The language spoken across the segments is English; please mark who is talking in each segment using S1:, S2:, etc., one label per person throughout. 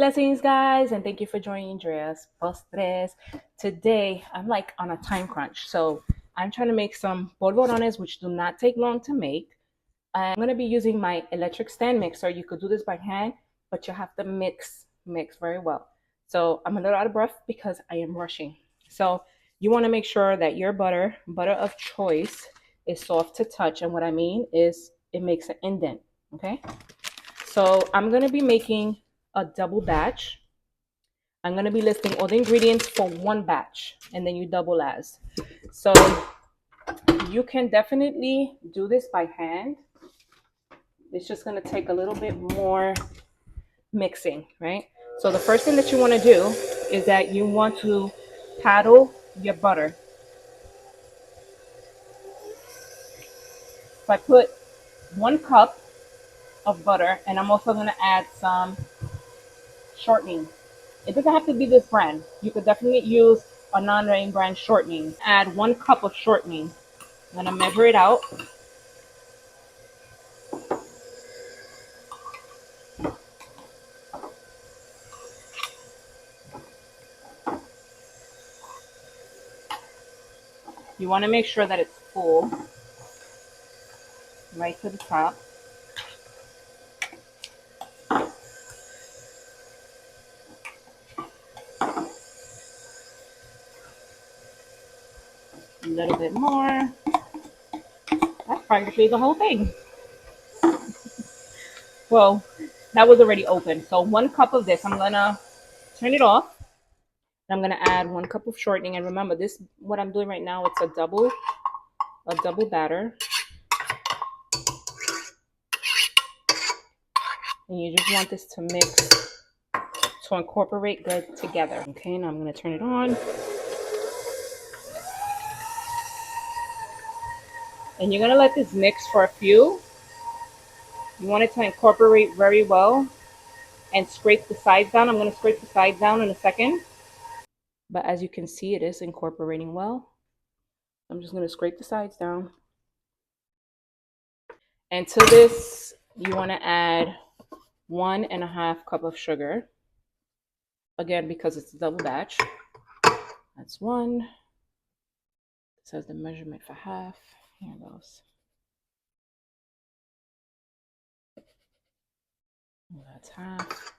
S1: Blessings, guys, and thank you for joining Andrea's Postres. Today, I'm like on a time crunch, so I'm trying to make some polvorones, which do not take long to make. I'm going to be using my electric stand mixer. You could do this by hand, but you have to mix very well. So I'm a little out of breath because I am rushing. So you want to make sure that your butter of choice, is soft to touch, and what I mean is it makes an indent. Okay. So I'm going to be making a double batch. I'm going to be listing all the ingredients for one batch, and then you double as. So you can definitely do this by hand. It's just going to take a little bit more mixing, right? So the first thing that you want to do is that you want to paddle your butter. So I put 1 cup of butter, and I'm also going to add some shortening. It doesn't have to be this brand. You could definitely use a non-name brand shortening. Add 1 cup of shortening. I'm gonna measure it out. You want to make sure that it's full, right to the top. A little bit more. That's practically the whole thing. Well, that was already open. So 1 cup of this, I'm gonna turn it off. I'm gonna add 1 cup of shortening. And remember, this what I'm doing right now, it's a double batter. And you just want this to mix, to incorporate good together. Okay, now I'm gonna turn it on. And you're gonna let this mix for a few. You want it to incorporate very well and scrape the sides down. I'm going to scrape the sides down in a second. But as you can see, it is incorporating well. I'm just going to scrape the sides down. And to this, you want to add 1.5 cup of sugar. Again, because it's a double batch. That's 1. It says the measurement for half. Here it goes. That's half.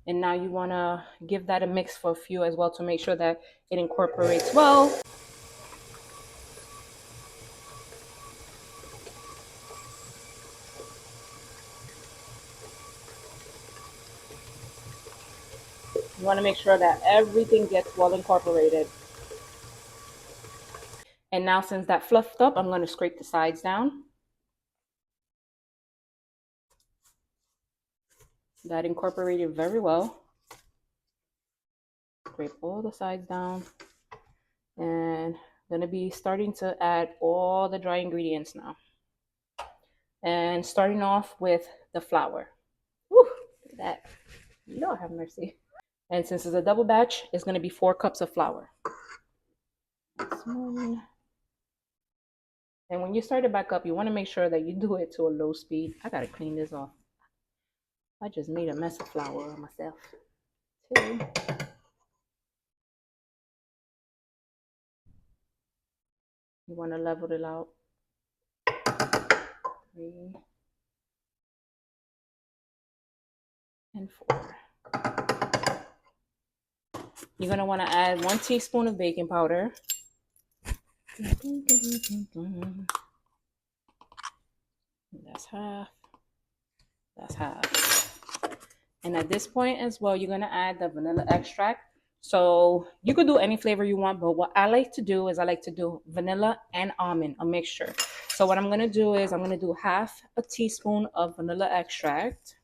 S1: And now you want to give that a mix for a few as well to make sure that it incorporates well. You want to make sure that everything gets well incorporated. And now since that fluffed up, I'm going to scrape the sides down. That incorporated very well. Scrape all the sides down. And I'm going to be starting to add all the dry ingredients now. And starting off with the flour. Whew, look at that. Lord have mercy. And since it's a double batch, it's going to be 4 cups of flour. That's 1. And when you start it back up, you want to make sure that you do it to a low speed. I got to clean this off. I just made a mess of flour on myself. 2. You want to level it out. 3. And 4. You're going to want to add 1 teaspoon of baking powder. That's half. That's half. And at this point as well, you're going to add the vanilla extract. So you could do any flavor you want, but what I like to do is I like to do vanilla and almond, a mixture. So what I'm going to do is I'm going to do half a teaspoon of vanilla extract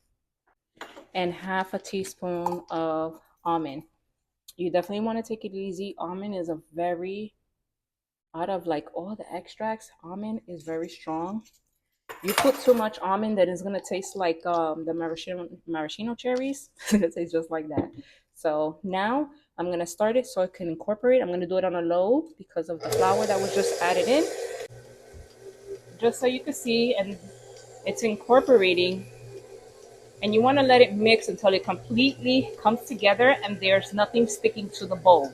S1: and half a teaspoon of almond. You definitely want to take it easy. Almond is a very, out of like all the extracts, almond is very strong. You put too much almond, that is going to taste like the maraschino cherries. It tastes just like that. So now I'm going to start it so it can incorporate. I'm going to do it on a low because of the flour that was just added in. Just so you can see, and it's incorporating And you want to let it mix until it completely comes together and there's nothing sticking to the bowl.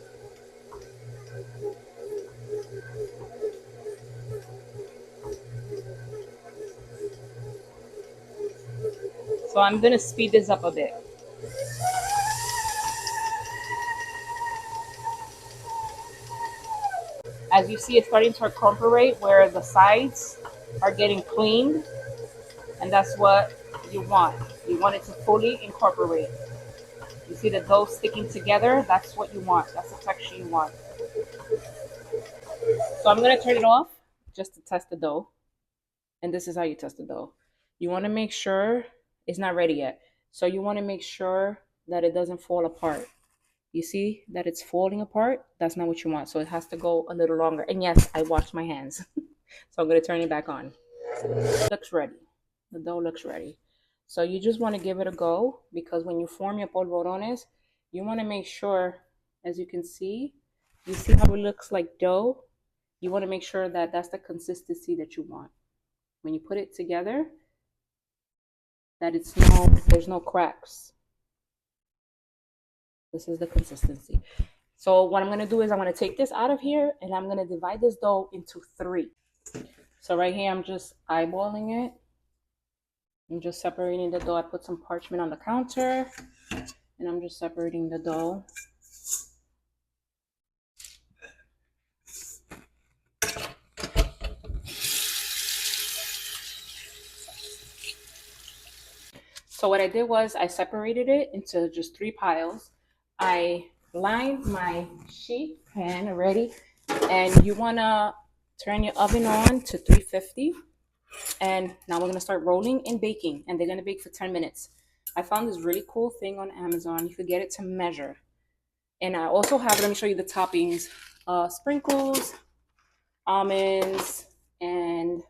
S1: So I'm going to speed this up a bit. As you see, it's starting to incorporate where the sides are getting cleaned, and that's what you want. You want it to fully incorporate. You see the dough sticking together? That's what you want. That's the texture you want. So I'm going to turn it off just to test the dough. And this is how you test the dough. You want to make sure it's not ready yet. So you want to make sure that it doesn't fall apart. You see that it's falling apart? That's not what you want. So it has to go a little longer. And yes, I washed my hands. So I'm going to turn it back on. It looks ready. The dough looks ready. So you just want to give it a go, because when you form your polvorones, you want to make sure, as you can see, you see how it looks like dough? You want to make sure that that's the consistency that you want. When you put it together, that there's no cracks. This is the consistency. So what I'm going to do is I'm going to take this out of here and I'm going to divide this dough into 3. So right here, I'm just eyeballing it. I'm just separating the dough. I put some parchment on the counter and I'm just separating the dough. So what I did was I separated it into just 3 piles. I lined my sheet pan already, and you want to turn your oven on to 350. And now we're going to start rolling and baking, and they're going to bake for 10 minutes. I found this really cool thing on Amazon. You could get it to measure. And I also have, let me show you the toppings, sprinkles, almonds, and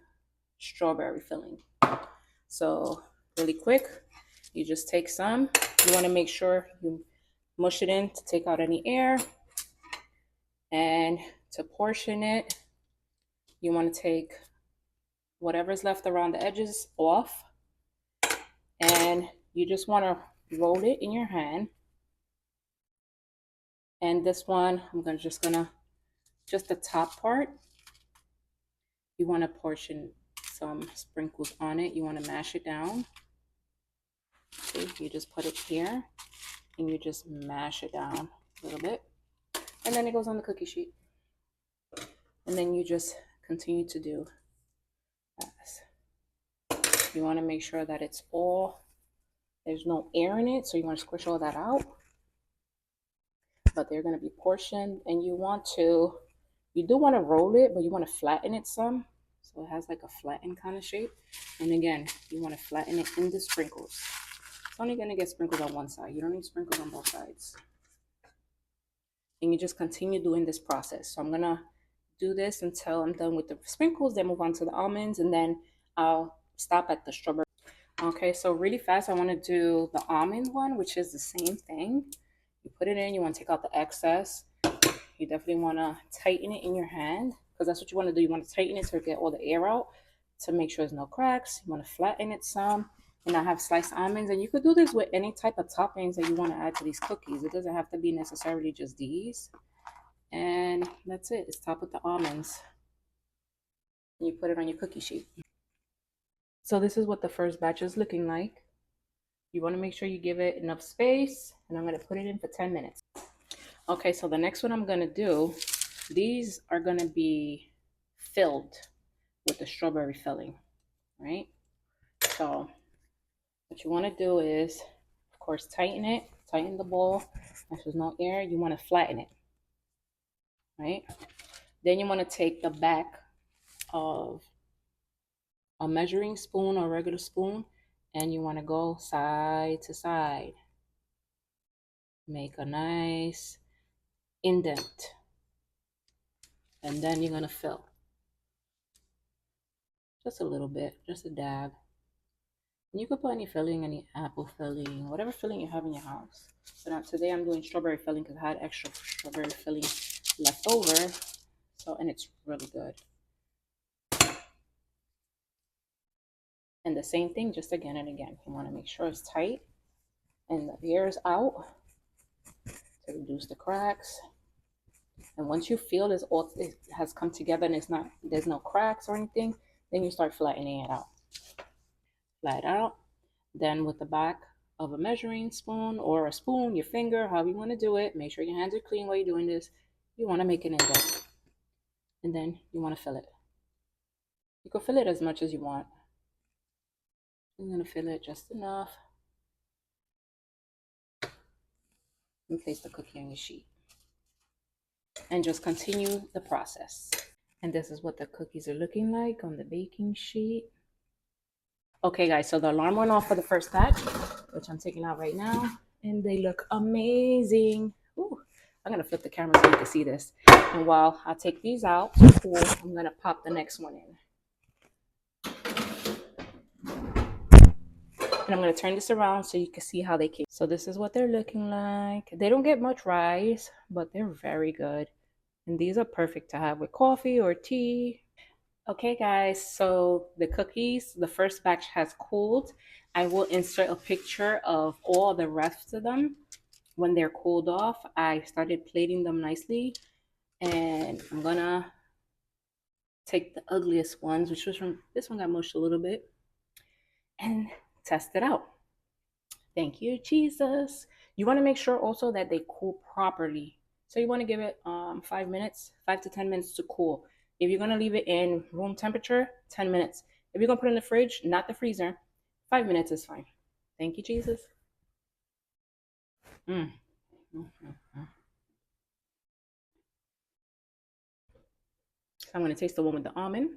S1: strawberry filling. So really quick, you just take some. You want to make sure you mush it in to take out any air. And to portion it, you want to take whatever's left around the edges off. And you just want to roll it in your hand. And this one, just the top part, you want to portion some sprinkles on it. You want to mash it down. See, you just put it here and you just mash it down a little bit. And then it goes on the cookie sheet. And then you just continue to do this. You want to make sure that there's no air in it. So you want to squish all that out. But they're going to be portioned, and you do want to roll it, but you want to flatten it some. So it has like a flattened kind of shape. And again, you want to flatten it in the sprinkles. It's only going to get sprinkles on one side. You don't need sprinkles on both sides. And you just continue doing this process. So I'm going to do this until I'm done with the sprinkles, then move on to the almonds, and then I'll stop at the strawberry. Okay, so really fast, I want to do the almond one, which is the same thing. You put it in, you want to take out the excess. You definitely want to tighten it in your hand, because that's what you want to do. You want to tighten it to get all the air out, to make sure there's no cracks. You want to flatten it some. And I have sliced almonds, and you could do this with any type of toppings that you want to add to these cookies. It doesn't have to be necessarily just these. And that's it. It's topped with the almonds. And you put it on your cookie sheet. So this is what the first batch is looking like. You want to make sure you give it enough space, and I'm going to put it in for 10 minutes. Okay, so the next one I'm going to do, these are going to be filled with the strawberry filling, right? So what you want to do is, of course, tighten the bowl. If there's no air, you want to flatten it, right? Then you want to take the back of a measuring spoon or regular spoon, and you want to go side to side. Make a nice indent. And then you're going to fill. Just a little bit, just a dab. And you could put any filling, any apple filling, whatever filling you have in your house. So now today I'm doing strawberry filling because I had extra strawberry filling left over. So, and it's really good. And the same thing, just again and again. You want to make sure it's tight and the air is out to reduce the cracks. And once you feel this all it has come together and there's no cracks or anything, then you start flattening it out. Flat out. Then with the back of a measuring spoon or a spoon, your finger, however you want to do it, make sure your hands are clean while you're doing this. You want to make an indent. And then you want to fill it. You can fill it as much as you want. I'm going to fill it just enough. And place the cookie on your sheet. And just continue the process. And this is what the cookies are looking like on the baking sheet. Okay, guys, so the alarm went off for the first batch, which I'm taking out right now. And they look amazing. Ooh, I'm going to flip the camera so you can see this. And while I take these out, cool, I'm going to pop the next one in. And I'm going to turn this around so you can see how they came. So this is what they're looking like. They don't get much rise, but they're very good. And these are perfect to have with coffee or tea. Okay, guys, so the cookies, the first batch has cooled. I will insert a picture of all the rest of them when they're cooled off. I started plating them nicely. And I'm going to take the ugliest ones, which was from, this one got mushed a little bit, and test it out. Thank you, Jesus. You want to make sure also that they cool properly. So you want to give it 5 minutes, 5 to 10 minutes to cool. If you're going to leave it in room temperature, 10 minutes. If you're going to put it in the fridge, not the freezer, 5 minutes is fine. Thank you, Jesus. Mm. Mm-hmm. So I'm going to taste the one with the almond.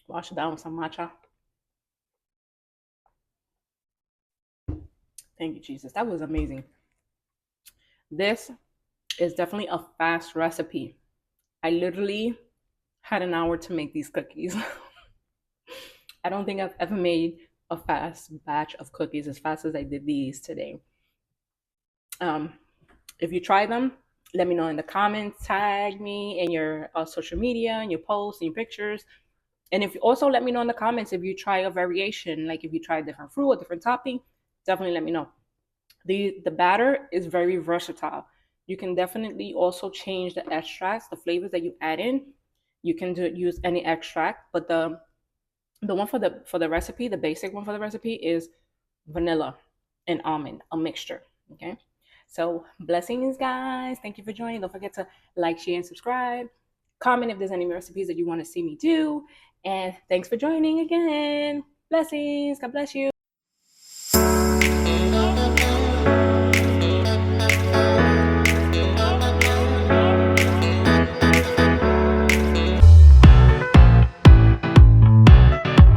S1: Wash it down with some matcha. Thank you, Jesus. That was amazing. This is definitely a fast recipe. I literally had an hour to make these cookies. I don't think I've ever made a fast batch of cookies as fast as I did these today. If you try them, let me know in the comments, tag me in your social media, and your posts and your pictures. And if you also let me know in the comments if you try a variation, like if you try a different fruit, a different topping, definitely let me know. The batter is very versatile. You can definitely also change the extracts, the flavors that you add in. You can use any extract, but the one for the recipe, the basic one for the recipe is vanilla and almond, a mixture. Okay. So blessings, guys. Thank you for joining. Don't forget to like, share, and subscribe. Comment if there's any recipes that you want to see me do. And thanks for joining again. Blessings. God bless you.